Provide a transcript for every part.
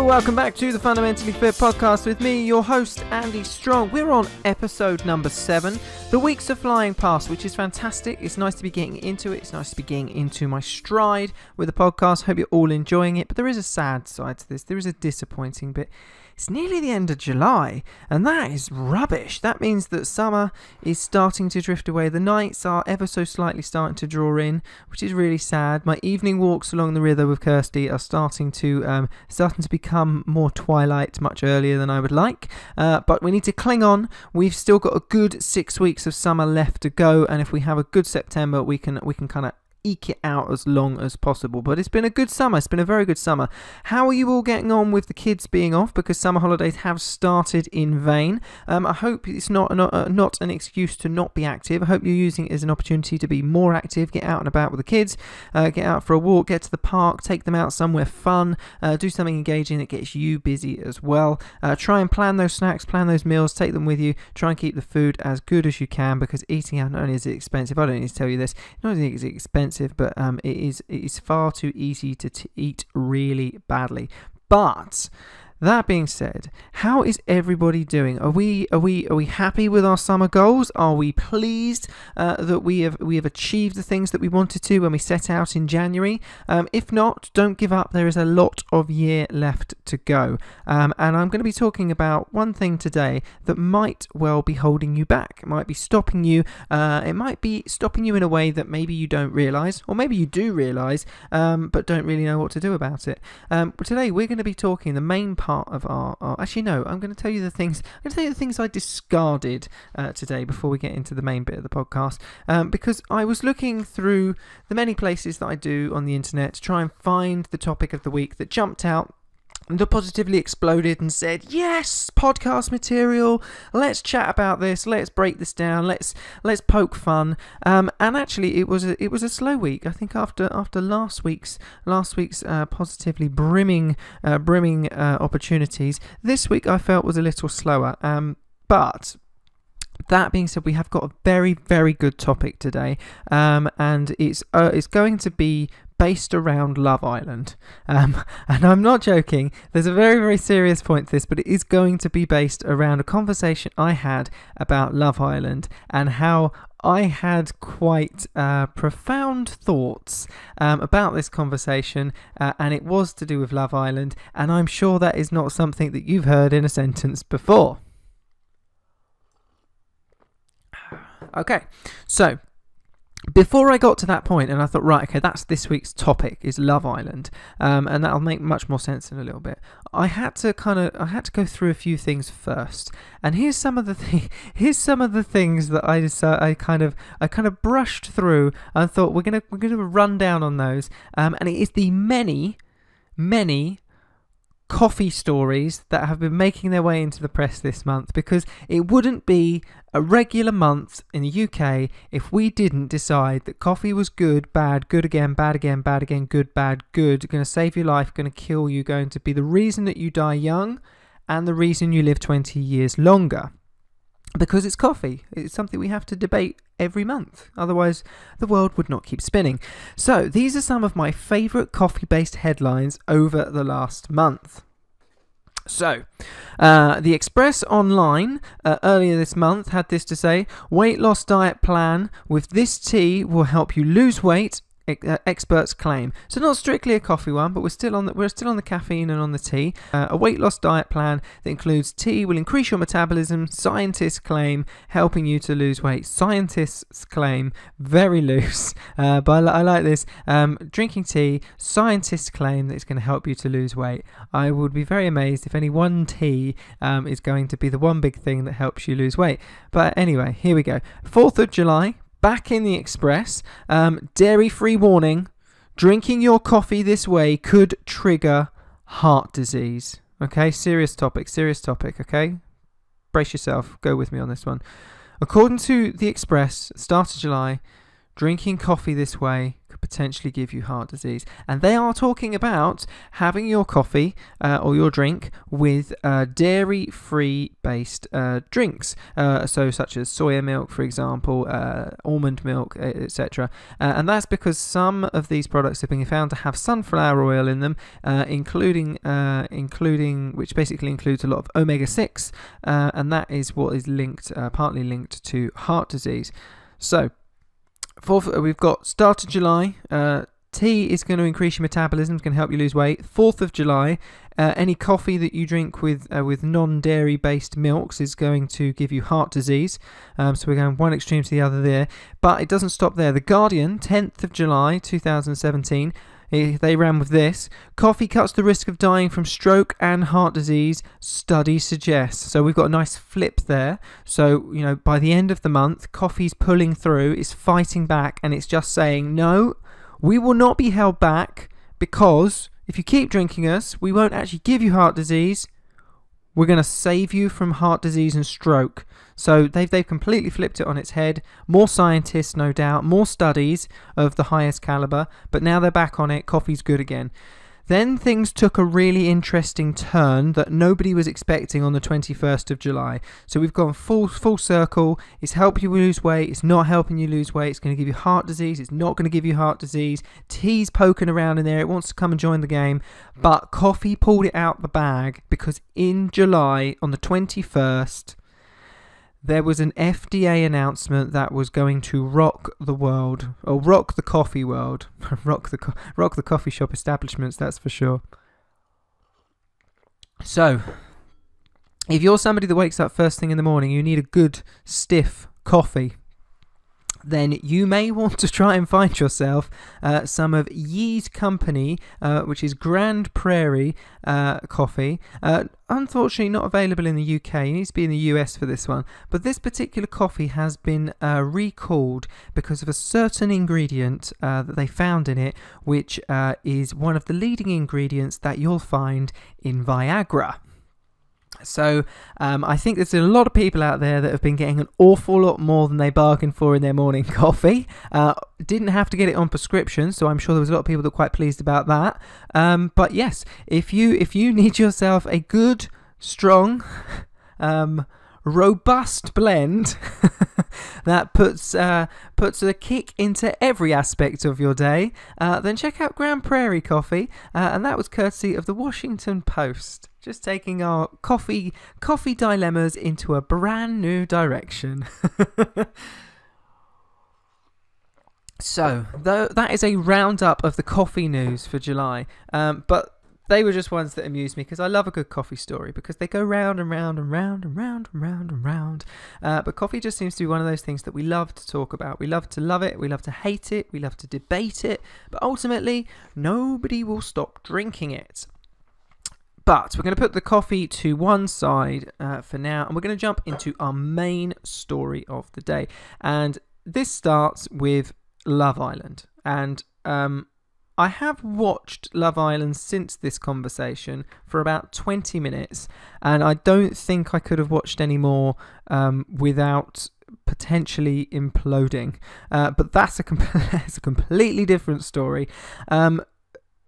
welcome back to the Fundamentally Fit podcast with me, your host, Andy Strong. We're on episode number 7. The weeks are flying past, which is fantastic. It's nice to be getting into it. It's nice to be getting into my stride with the podcast. Hope you're all enjoying it. But there is a sad side to this. There is a disappointing bit. It's nearly the end of July, and that is rubbish. That means that summer is starting to drift away. The nights are ever so slightly starting to draw in, which is really sad. My evening walks along the river with Kirsty are starting to become more twilight much earlier than I would like. But we need to cling on. We've still got a good 6 weeks of summer left to go, and if we have a good September, we can kind of eke it out as long as possible. But it's been a good summer. It's been a very good summer. How are you all getting on with the kids being off? Because summer holidays have started in vain. I hope it's not an excuse to not be active. I hope you're using it as an opportunity to be more active, get out and about with the kids, get out for a walk, get to the park, take them out somewhere fun, do something engaging that gets you busy as well. Try and plan those snacks, plan those meals, take them with you. Try and keep the food as good as you can, because eating out, not only is it expensive, I don't need to tell you this, not only is it expensive, but it is far too easy to eat really badly. But that being said, how is everybody doing? Are we happy with our summer goals? Are we pleased that we have achieved the things that we wanted to when we set out in January? If not, don't give up. There is a lot of year left to go. And I'm going to be talking about one thing today that might well be holding you back. It might be stopping you. It might be stopping you in a way that maybe you don't realise, or maybe you do realise, but don't really know what to do about it. But today we're going to be talking the main part of our actually no, I'm going to tell you the things I discarded today before we get into the main bit of the podcast, because I was looking through the many places that I do on the internet to try and find the topic of the week that jumped out and positively exploded and said, yes, podcast material, let's chat about this, let's break this down, let's poke fun. And actually it was a slow week. I think after last week's positively brimming opportunities, this week I felt was a little slower. But that being said, we have got a very, very good topic today, and it's going to be based around Love Island, and I'm not joking. There's a very, very serious point to this, but it is going to be based around a conversation I had about Love Island and how I had quite profound thoughts about this conversation, and it was to do with Love Island, and I'm sure that is not something that you've heard in a sentence before. Okay, so before I got to that point, and I thought, right, okay, that's this week's topic is Love Island, and that'll make much more sense in a little bit. I had to go through a few things first, and here's some of the things that I kind of brushed through and thought we're gonna run down on those, and it is the many coffee stories that have been making their way into the press this month, because it wouldn't be a regular month in the UK if we didn't decide that coffee was good, bad, good again, bad again, bad again, good, bad, good, going to save your life, going to kill you, going to be the reason that you die young and the reason you live 20 years longer. Because it's coffee. It's something we have to debate every month. Otherwise, the world would not keep spinning. So, these are some of my favourite coffee-based headlines over the last month. So, the Express Online earlier this month had this to say: weight loss diet plan with this tea will help you lose weight, experts claim. So not strictly a coffee one, but we're still on the caffeine and on the tea. A weight loss diet plan that includes tea will increase your metabolism. Scientists claim helping you to lose weight. Scientists claim, very loose, but I like this. Drinking tea, scientists claim that it's going to help you to lose weight. I would be very amazed if any one tea is going to be the one big thing that helps you lose weight. But anyway, here we go. 4th of July. Back in the Express, dairy-free warning, drinking your coffee this way could trigger heart disease. Okay, serious topic, okay? Brace yourself, go with me on this one. According to the Express, start of July, drinking coffee this way could potentially give you heart disease. And they are talking about having your coffee or your drink with dairy-free based drinks, so such as soya milk, for example, almond milk, etc. And that's because some of these products have been found to have sunflower oil in them, including which basically includes a lot of omega-6, and that is what is partly linked to heart disease. So, we've got start of July. Tea is going to increase your metabolism, it's going to help you lose weight. 4th of July, any coffee that you drink with non-dairy based milks is going to give you heart disease. So we're going one extreme to the other there. But it doesn't stop there. The Guardian, 10th of July 2017, they ran with this. Coffee cuts the risk of dying from stroke and heart disease, study suggests. So we've got a nice flip there. So, by the end of the month, coffee's pulling through, it's fighting back, and it's just saying, no, we will not be held back, because if you keep drinking us, we won't actually give you heart disease. We're going to save you from heart disease and stroke. So they've completely flipped it on its head. More scientists, no doubt, more studies of the highest caliber, but now they're back on it. Coffee's good again. Then things took a really interesting turn that nobody was expecting on the 21st of July. So we've gone full circle. It's helping you lose weight. It's not helping you lose weight. It's going to give you heart disease. It's not going to give you heart disease. Tea's poking around in there. It wants to come and join the game. But coffee pulled it out the bag, because in July, on the 21st, there was an FDA announcement that was going to rock the world, or rock the coffee world, rock the coffee shop establishments, that's for sure. So, if you're somebody that wakes up first thing in the morning, you need a good stiff coffee, then you may want to try and find yourself some of Yee's company, which is Grand Prairie coffee. Unfortunately not available in the UK. You need to be in the US for this one. But this particular coffee has been recalled because of a certain ingredient that they found in it, which is one of the leading ingredients that you'll find in Viagra. So I think there's a lot of people out there that have been getting an awful lot more than they bargained for in their morning coffee. Didn't have to get it on prescription, so I'm sure there was a lot of people that were quite pleased about that. But yes, if you need yourself a good, strong, robust blend that puts a kick into every aspect of your day, then check out Grand Prairie Coffee, and that was courtesy of the Washington Post. Just taking our coffee dilemmas into a brand new direction. So, that is a roundup of the coffee news for July. But they were just ones that amused me, because I love a good coffee story, because they go round and round and round and round and round and round. But coffee just seems to be one of those things that we love to talk about. We love to love it, we love to hate it, we love to debate it, but ultimately, nobody will stop drinking it. But we're going to put the coffee to one side for now, and we're going to jump into our main story of the day. And this starts with Love Island. And I have watched Love Island since this conversation for about 20 minutes, and I don't think I could have watched any more without potentially imploding. But that's it's a completely different story.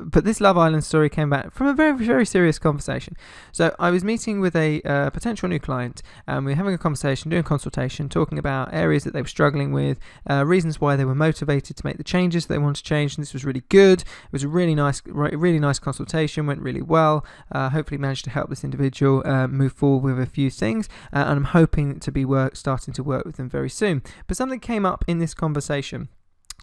But this Love Island story came back from a very, very serious conversation. So I was meeting with a potential new client, and we were having a conversation, doing a consultation, talking about areas that they were struggling with, reasons why they were motivated to make the changes that they wanted to change, and this was really good. It was a really nice consultation, went really well. Hopefully managed to help this individual move forward with a few things, and I'm hoping to be starting to work with them very soon. But something came up in this conversation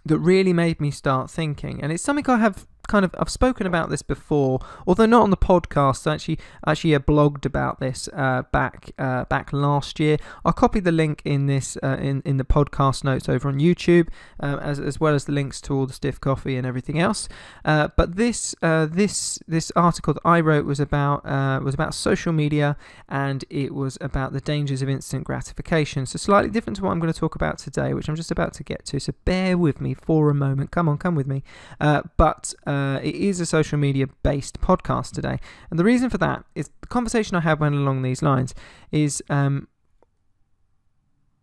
that really made me start thinking, and it's something I've spoken about this before, although not on the podcast. I actually blogged about this back last year. I'll copy the link in this in the podcast notes over on YouTube, as well as the links to all the stiff coffee and everything else. But this article that I wrote was about social media, and it was about the dangers of instant gratification. So slightly different to what I'm going to talk about today, which I'm just about to get to. So bear with me for a moment. Come with me. But it is a social media based podcast today, and the reason for that is the conversation I had went along these lines is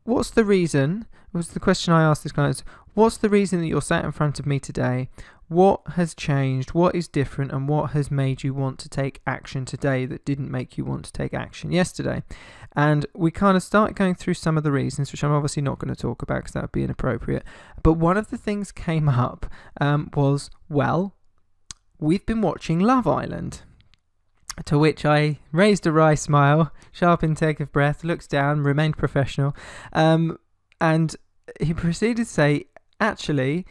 what's the reason, was the question I asked this guy, is what's the reason that you're sat in front of me today? What has changed? What is different? And what has made you want to take action today that didn't make you want to take action yesterday? And we kind of start going through some of the reasons, which I'm obviously not going to talk about because that would be inappropriate. But one of the things came up was, well, we've been watching Love Island. To which I raised a wry smile, sharp intake of breath, looked down, remained professional. And he proceeded to say, actually,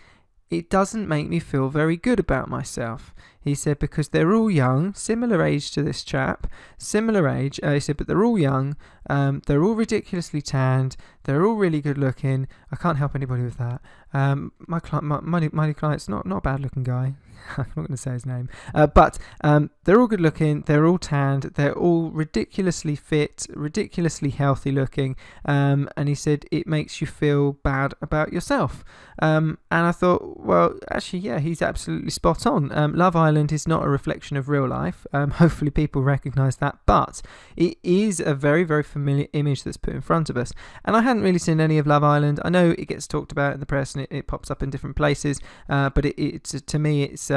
it doesn't make me feel very good about myself. He said, because they're all young, similar age to this chap, similar age. He said, but they're all young, they're all ridiculously tanned, they're all really good looking. I can't help anybody with that. My client's not a bad looking guy. I'm not going to say his name. But they're all good looking, they're all tanned, they're all ridiculously fit, ridiculously healthy looking. And he said, it makes you feel bad about yourself. And I thought, well, actually, yeah, he's absolutely spot on. Love Island is not a reflection of real life. Hopefully people recognise that. But it is a very, very familiar image that's put in front of us. And I hadn't really seen any of Love Island. I know it gets talked about in the press and it pops up in different places. But it's to me, it's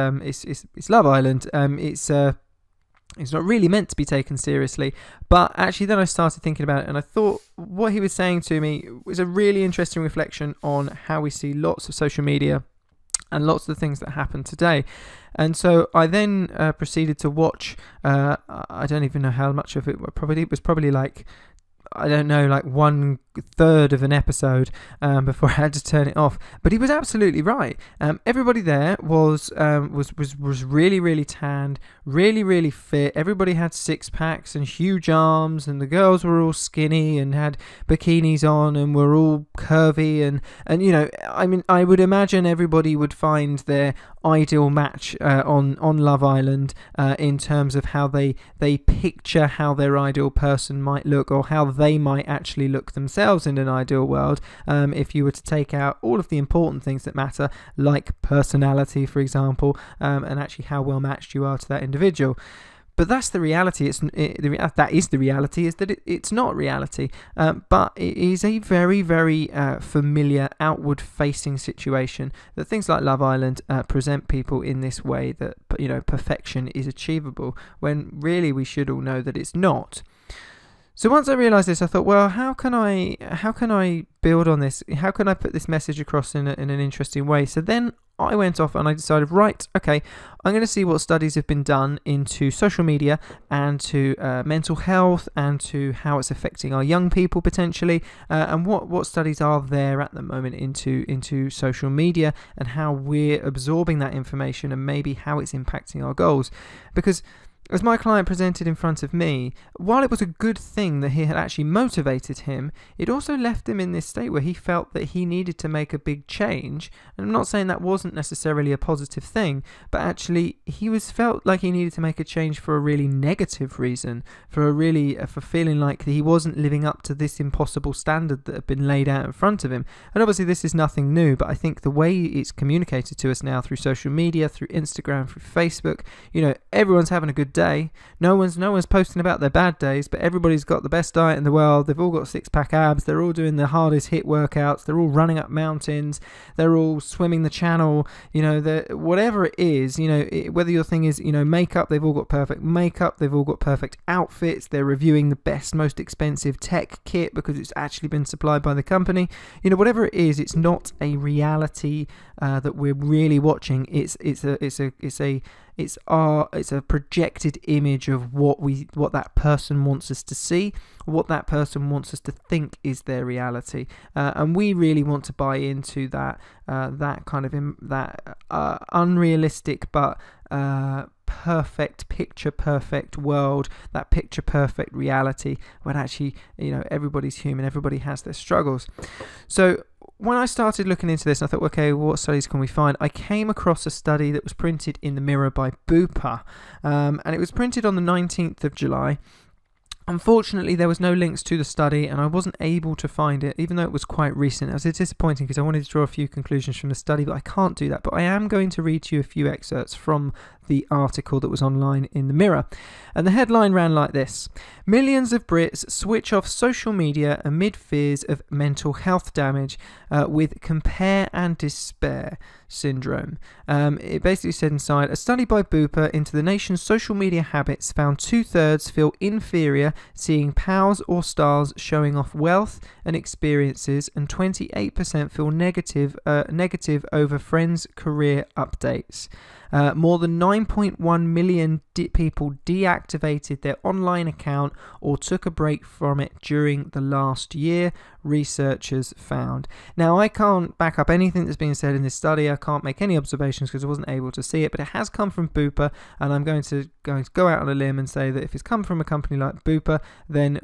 Love Island. It's not really meant to be taken seriously. But actually then I started thinking about it and I thought what he was saying to me was a really interesting reflection on how we see lots of social media and lots of the things that happen today. And so I then proceeded to watch, I don't even know how much of it, it was probably like, I don't know, like 1/3 of an episode before I had to turn it off. But he was absolutely right. Everybody there was really, really tanned, really, really fit. Everybody had six packs and huge arms, and the girls were all skinny and had bikinis on and were all curvy. And you know, I mean, I would imagine everybody would find their ideal match on Love Island in terms of how they picture how their ideal person might look, or how they might actually look themselves in an ideal world, if you were to take out all of the important things that matter, like personality, for example, and actually how well matched you are to that individual. But that's the reality. That is the reality. Is that it's not reality. But it is a very, very familiar, outward-facing situation that things like Love Island present people in this way, that, you know, perfection is achievable, when really we should all know that it's not. So once I realised this, I thought, well, how can I build on this? How can I put this message across in an interesting way? So then I went off and I decided, right, okay, I'm going to see what studies have been done into social media and to mental health and to how it's affecting our young people potentially, and what studies are there at the moment into social media and how we're absorbing that information and maybe how it's impacting our goals. Because as my client presented in front of me, while it was a good thing that he had actually motivated him, it also left him in this state where he felt that he needed to make a big change. And I'm not saying that wasn't necessarily a positive thing, but actually he felt like he needed to make a change for a really negative reason, for feeling like he wasn't living up to this impossible standard that had been laid out in front of him. And obviously this is nothing new, but I think the way it's communicated to us now through social media, through Instagram, through Facebook, you know, everyone's having a good day. No one's posting about their bad days, but everybody's got the best diet in the world. They've all got six-pack abs. They're all doing the hardest HIIT workouts. They're all running up mountains. They're all swimming the channel. You know, whatever it is, you know, whether your thing is, you know, makeup, they've all got perfect makeup. They've all got perfect outfits. They're reviewing the best, most expensive tech kit because it's actually been supplied by the company. You know, whatever it is, it's not a reality that we're really watching. It's a projected image of what that person wants us to see, what that person wants us to think is their reality, and we really want to buy into that kind of unrealistic but picture perfect world, that picture perfect reality, when actually, you know, everybody's human, everybody has their struggles. So when I started looking into this, I thought, okay, what studies can we find? I came across a study that was printed in the Mirror by Bupa, and it was printed on the 19th of July. Unfortunately, there was no links to the study and I wasn't able to find it, even though it was quite recent. It was disappointing because I wanted to draw a few conclusions from the study, but I can't do that. But I am going to read to you a few excerpts from the article that was online in the Mirror. And the headline ran like this: millions of Brits switch off social media amid fears of mental health damage with compare and despair syndrome. It basically said inside, a study by Bupa into the nation's social media habits found 2/3 feel inferior seeing pals or stars showing off wealth and experiences, and 28% feel negative over friends' career updates. More than 9.1 million people deactivated their online account or took a break from it during the last year, researchers found. Now, I can't back up anything that's been said in this study. I can't make any observations because I wasn't able to see it, but it has come from Bupa, and I'm going to go out on a limb and say that if it's come from a company like Bupa, then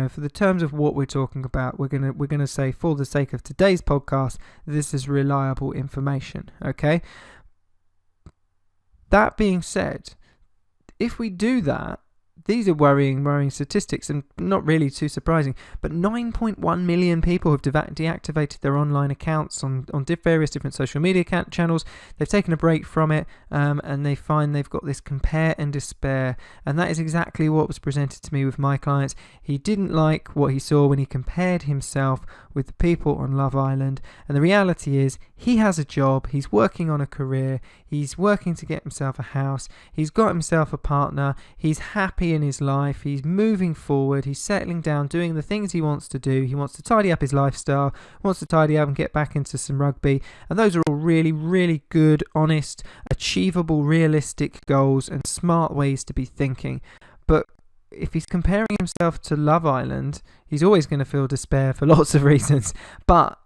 for the terms of what we're talking about, we're gonna say, for the sake of today's podcast, this is reliable information. Okay. That being said, if we do that, these are worrying statistics and not really too surprising, but 9.1 million people have deactivated their online accounts on various different social media channels. They've taken a break from it, and they find they've got this compare and despair, and that is exactly what was presented to me with my clients. He didn't like what he saw when he compared himself with the people on Love Island, and the reality is he has a job, he's working on a career, he's working to get himself a house, he's got himself a partner, he's happy in his life, he's moving forward, he's settling down, doing the things he wants to do, he wants to tidy up his lifestyle, wants to tidy up and get back into some rugby, and those are all really, really good, honest, achievable, realistic goals and smart ways to be thinking. But if he's comparing himself to Love Island, he's always going to feel despair for lots of reasons. But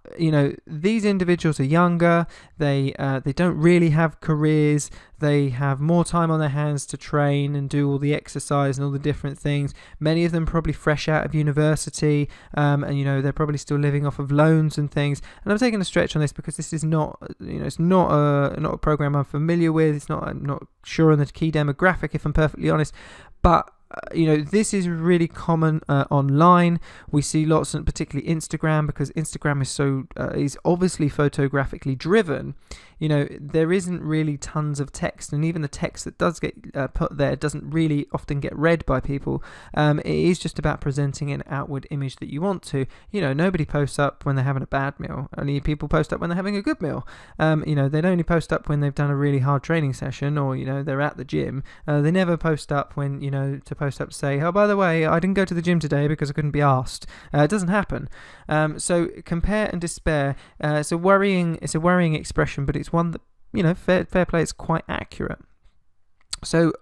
these individuals are younger. They don't really have careers. They have more time on their hands to train and do all the exercise and all the different things. Many of them probably fresh out of university, and they're probably still living off of loans and things. And I'm taking a stretch on this because this is not, it's not a program I'm familiar with. I'm not sure on the key demographic, if I'm perfectly honest. But this is really common online. We see lots, and particularly Instagram, because Instagram is obviously photographically driven. There isn't really tons of text, and even the text that does get put there doesn't really often get read by people. It is just about presenting an outward image that you want to. Nobody posts up when they're having a bad meal. Only people post up when they're having a good meal. They'd only post up when they've done a really hard training session, or they're at the gym. They never post up when to post up to say, oh, by the way, I didn't go to the gym today because I couldn't be asked. It doesn't happen. So compare and despair. It's a worrying expression, but it's one that fair play, it's quite accurate. So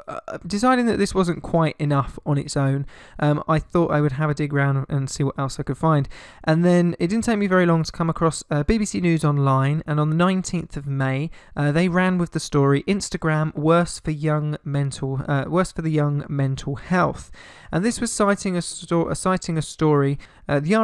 deciding that this wasn't quite enough on its own, I thought I would have a dig around and see what else I could find. And then it didn't take me very long to come across BBC News Online, and on the 19th of May, they ran with the story, Instagram worse for the young mental health. And this was citing a story. The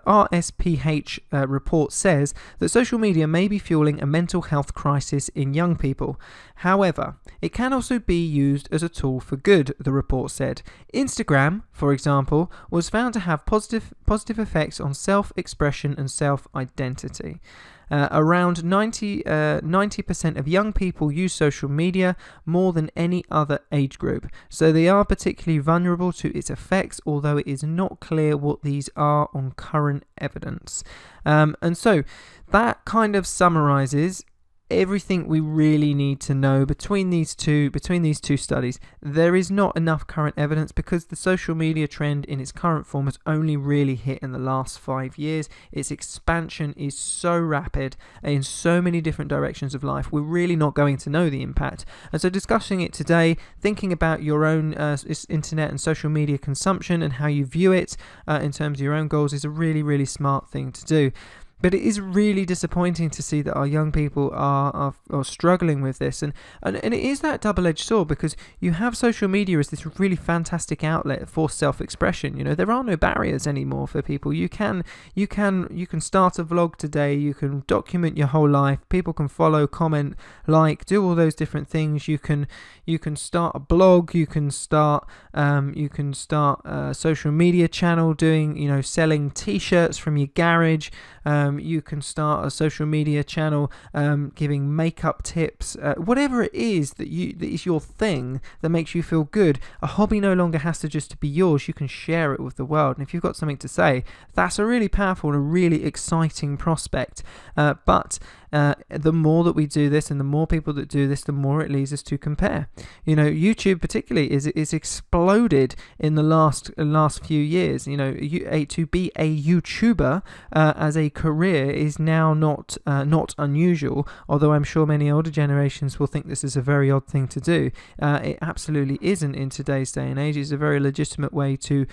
RSPH report says that social media may be fueling a mental health crisis in young people. However, it can also be used as a tool for good, the report said. Instagram, for example, was found to have positive effects on self-expression and self-identity. Around 90% of young people use social media more than any other age group, so they are particularly vulnerable to its effects, although it is not clear what these are on current evidence. And so that kind of summarizes everything we really need to know between these two studies. There is not enough current evidence because the social media trend in its current form has only really hit in the last 5 years. Its expansion is so rapid in so many different directions of life. We're really not going to know the impact. And so discussing it today, thinking about your own internet and social media consumption and how you view it in terms of your own goals is a really, really smart thing to do. But it is really disappointing to see that our young people are struggling with this. And it is that double-edged sword, because you have social media as this really fantastic outlet for self-expression. There are no barriers anymore for people. You can start a vlog today. You can document your whole life. People can follow, comment, like, do all those different things. You can start a blog. You can start a social media channel doing, selling t-shirts from your garage. You can start a social media channel giving makeup tips, whatever it is that is your thing that makes you feel good. A hobby no longer has to just be yours. You can share it with the world, and if you've got something to say, that's a really powerful and a really exciting prospect. But the more that we do this, and the more people that do this, the more it leads us to compare. YouTube particularly is exploded in the last few years. To be a YouTuber as a career is now not unusual, although I'm sure many older generations will think this is a very odd thing to do. It absolutely isn't in today's day and age. It's a very legitimate way to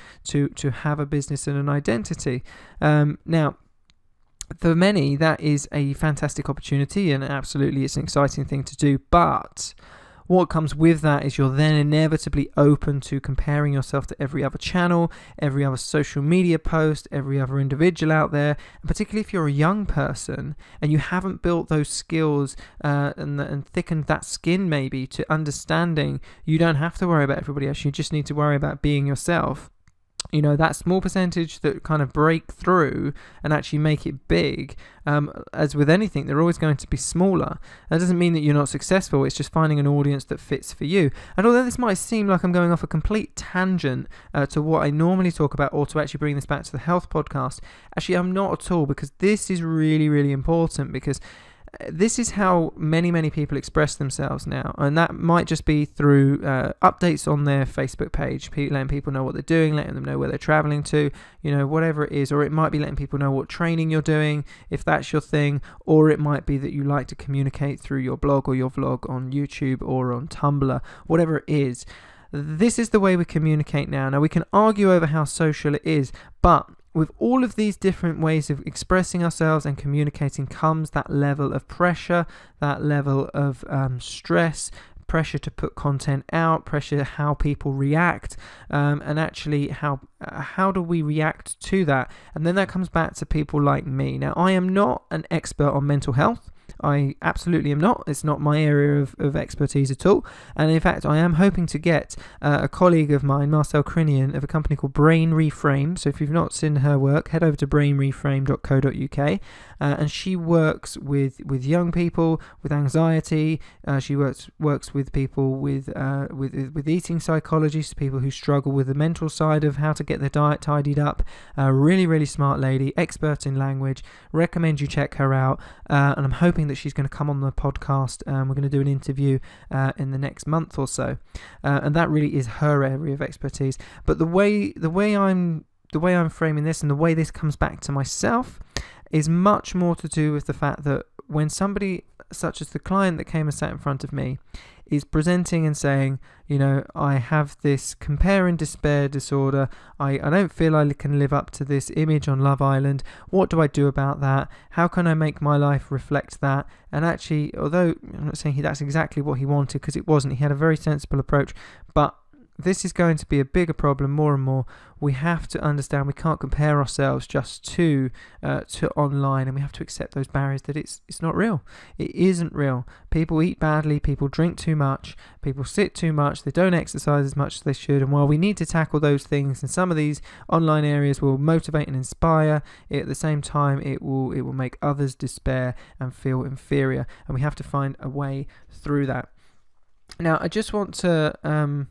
have a business and an identity. Now, for many, that is a fantastic opportunity, and absolutely it's an exciting thing to do, but what comes with that is you're then inevitably open to comparing yourself to every other channel, every other social media post, every other individual out there, and particularly if you're a young person and you haven't built those skills and thickened that skin maybe to understanding you don't have to worry about everybody else, you just need to worry about being yourself. That small percentage that kind of break through and actually make it big, as with anything, they're always going to be smaller. That doesn't mean that you're not successful. It's just finding an audience that fits for you. And although this might seem like I'm going off a complete tangent to what I normally talk about, or to actually bring this back to the health podcast, actually I'm not at all, because this is really, really important, because this is how many people express themselves now, and that might just be through updates on their Facebook page, letting people know what they're doing, letting them know where they're traveling to, whatever it is. Or it might be letting people know what training you're doing, if that's your thing, or it might be that you like to communicate through your blog or your vlog on YouTube or on Tumblr, whatever it is. This is the way we communicate now. Now, we can argue over how social it is, but with all of these different ways of expressing ourselves and communicating comes that level of pressure, that level of stress, pressure to put content out, pressure how people react, and actually how do we react to that? And then that comes back to people like me. Now, I am not an expert on mental health. I absolutely am not. It's not my area of expertise at all. And in fact, I am hoping to get a colleague of mine, Marcel Crinian, of a company called Brain Reframe. So if you've not seen her work, head over to brainreframe.co.uk. And she works with young people with anxiety. She works with people with eating psychology, so people who struggle with the mental side of how to get their diet tidied up. Really, really smart lady, expert in language. Recommend you check her out. And I'm hoping that she's going to come on the podcast. We're going to do an interview in the next month or so, and that really is her area of expertise. But the way I'm framing this, and the way this comes back to myself, is much more to do with the fact that when somebody such as the client that came and sat in front of me is presenting and saying, I have this compare and despair disorder, I don't feel I can live up to this image on Love Island, what do I do about that, how can I make my life reflect that? And actually, although I'm not saying that's exactly what he wanted, because it wasn't, he had a very sensible approach, but this is going to be a bigger problem more and more. We have to understand we can't compare ourselves just to online, and we have to accept those barriers, that it's not real. It isn't real. People eat badly, people drink too much, people sit too much, they don't exercise as much as they should, and while we need to tackle those things, and some of these online areas will motivate and inspire, at the same time it will make others despair and feel inferior, and we have to find a way through that. Now, I just want to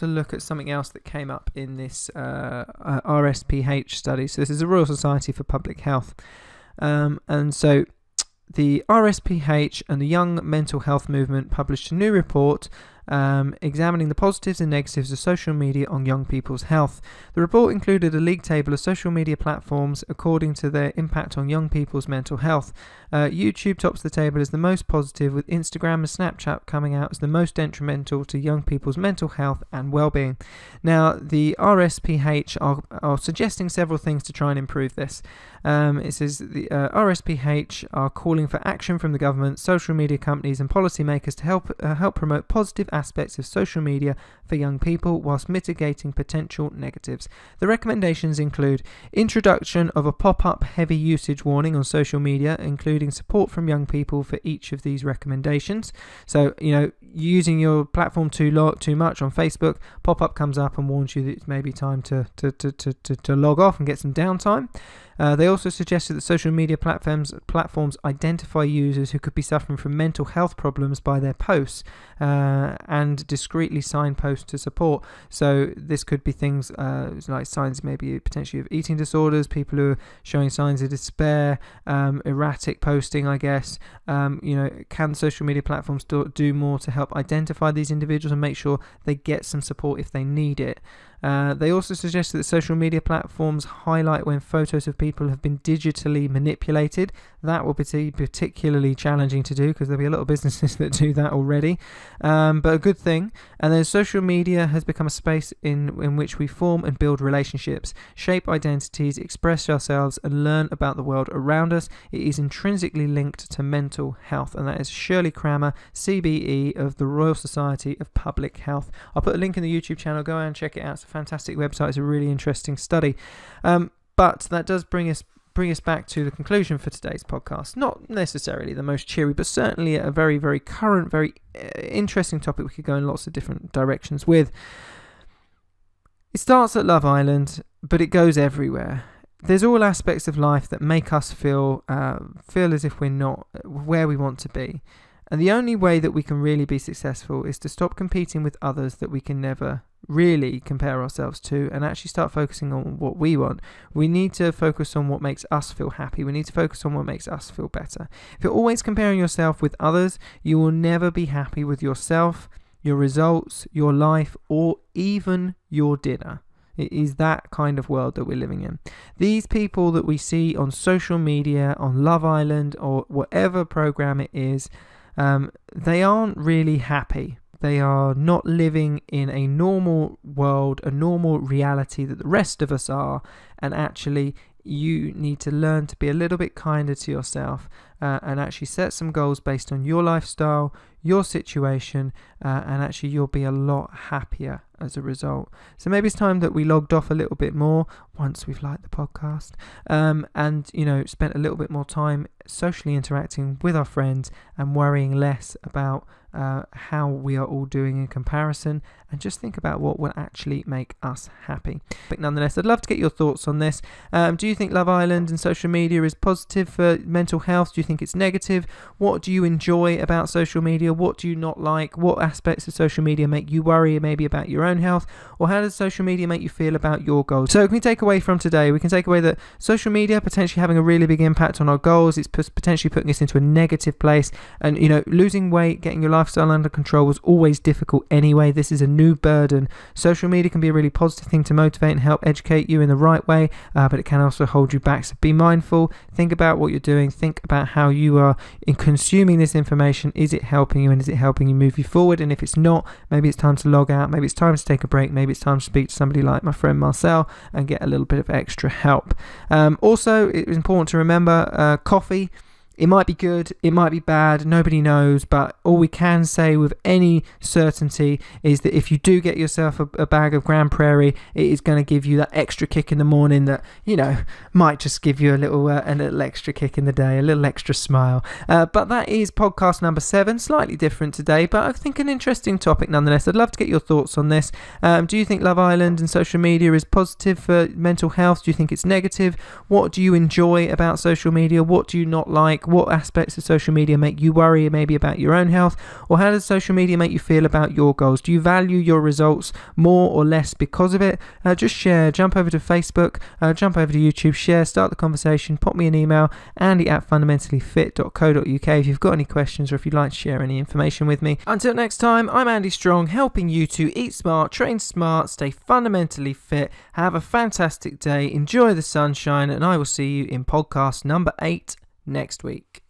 look at something else that came up in this RSPH study. So this is the Royal Society for Public Health. And so the RSPH and the Young Mental Health Movement published a new report examining the positives and negatives of social media on young people's health. The report included a league table of social media platforms according to their impact on young people's mental health. YouTube tops the table as the most positive, with Instagram and Snapchat coming out as the most detrimental to young people's mental health and well-being. Now, the RSPH are suggesting several things to try and improve this. It says the RSPH are calling for action from the government, social media companies and policymakers to help promote positive aspects of social media for young people whilst mitigating potential negatives. The recommendations include introduction of a pop-up heavy usage warning on social media, including support from young people for each of these recommendations. So, using your platform too much on Facebook, pop-up comes up and warns you that it's maybe time to log off and get some downtime. They also suggested that social media platforms identify users who could be suffering from mental health problems by their posts and discreetly signpost to support. So this could be things like signs maybe potentially of eating disorders, people who are showing signs of despair, erratic posting, I guess. Can social media platforms do more to help identify these individuals and make sure they get some support if they need it? They also suggested that social media platforms highlight when photos of people have been digitally manipulated. That will be particularly challenging to do because there'll be a lot of businesses that do that already, but a good thing. And then social media has become a space in which we form and build relationships, shape identities, express ourselves and learn about the world around us. It is intrinsically linked to mental health, and that is Shirley Cramer, CBE of the Royal Society of Public Health. I'll put a link in the YouTube channel, go and check it out. It's a fantastic website. It's a really interesting study, but that does bring us back to the conclusion for today's podcast. Not necessarily the most cheery, but certainly a very, very current, very interesting topic we could go in lots of different directions with. It starts at Love Island, but it goes everywhere. There's all aspects of life that make us feel as if we're not where we want to be. And the only way that we can really be successful is to stop competing with others that we can never really compare ourselves to and actually start focusing on what we want. We need to focus on what makes us feel happy. We need to focus on what makes us feel better. If you're always comparing yourself with others, you will never be happy with yourself, your results, your life, or even your dinner. It is that kind of world that we're living in. These people that we see on social media, on Love Island, or whatever program it is, they aren't really happy. They are not living in a normal world, a normal reality that the rest of us are, and actually you need to learn to be a little bit kinder to yourself and actually set some goals based on your lifestyle, your situation, and actually you'll be a lot happier as a result. So maybe it's time that we logged off a little bit more once we've liked the podcast, and spent a little bit more time socially interacting with our friends and worrying less about how we are all doing in comparison, and just think about what will actually make us happy. But nonetheless, I'd love to get your thoughts on this. Do you think Love Island and social media is positive for mental health? Do you think it's negative? What do you enjoy about social media? What do you not like? What aspects of social media make you worry maybe about your own health? Or how does social media make you feel about your goals? So can we take away from today? We can take away that social media potentially having a really big impact on our goals. It's potentially putting us into a negative place, and losing weight, getting your lifestyle under control was always difficult anyway. This is a new burden. Social media can be a really positive thing to motivate and help educate you in the right way, but it can also hold you back. So be mindful, think about what you're doing, think about how you are in consuming this information. Is it helping you, and is it helping you move you forward? And if it's not, maybe it's time to log out, maybe it's time to take a break, maybe it's time to speak to somebody like my friend Marcel and get a little bit of extra help. Also, it's important to remember coffee. It might be good, it might be bad, nobody knows, but all we can say with any certainty is that if you do get yourself a bag of Grand Prairie, it is going to give you that extra kick in the morning that, might just give you a little extra kick in the day, a little extra smile. But that is podcast number 7, slightly different today, but I think an interesting topic nonetheless. I'd love to get your thoughts on this. Do you think Love Island and social media is positive for mental health? Do you think it's negative? What do you enjoy about social media? What do you not like? What aspects of social media make you worry maybe about your own health? Or how does social media make you feel about your goals? Do you value your results more or less because of it? Just share, jump over to Facebook, jump over to YouTube, share, start the conversation, pop me an email, andy@fundamentallyfit.co.uk if you've got any questions or if you'd like to share any information with me. Until next time, I'm Andy Strong, helping you to eat smart, train smart, stay fundamentally fit. Have a fantastic day, enjoy the sunshine, and I will see you in podcast number 8 next week.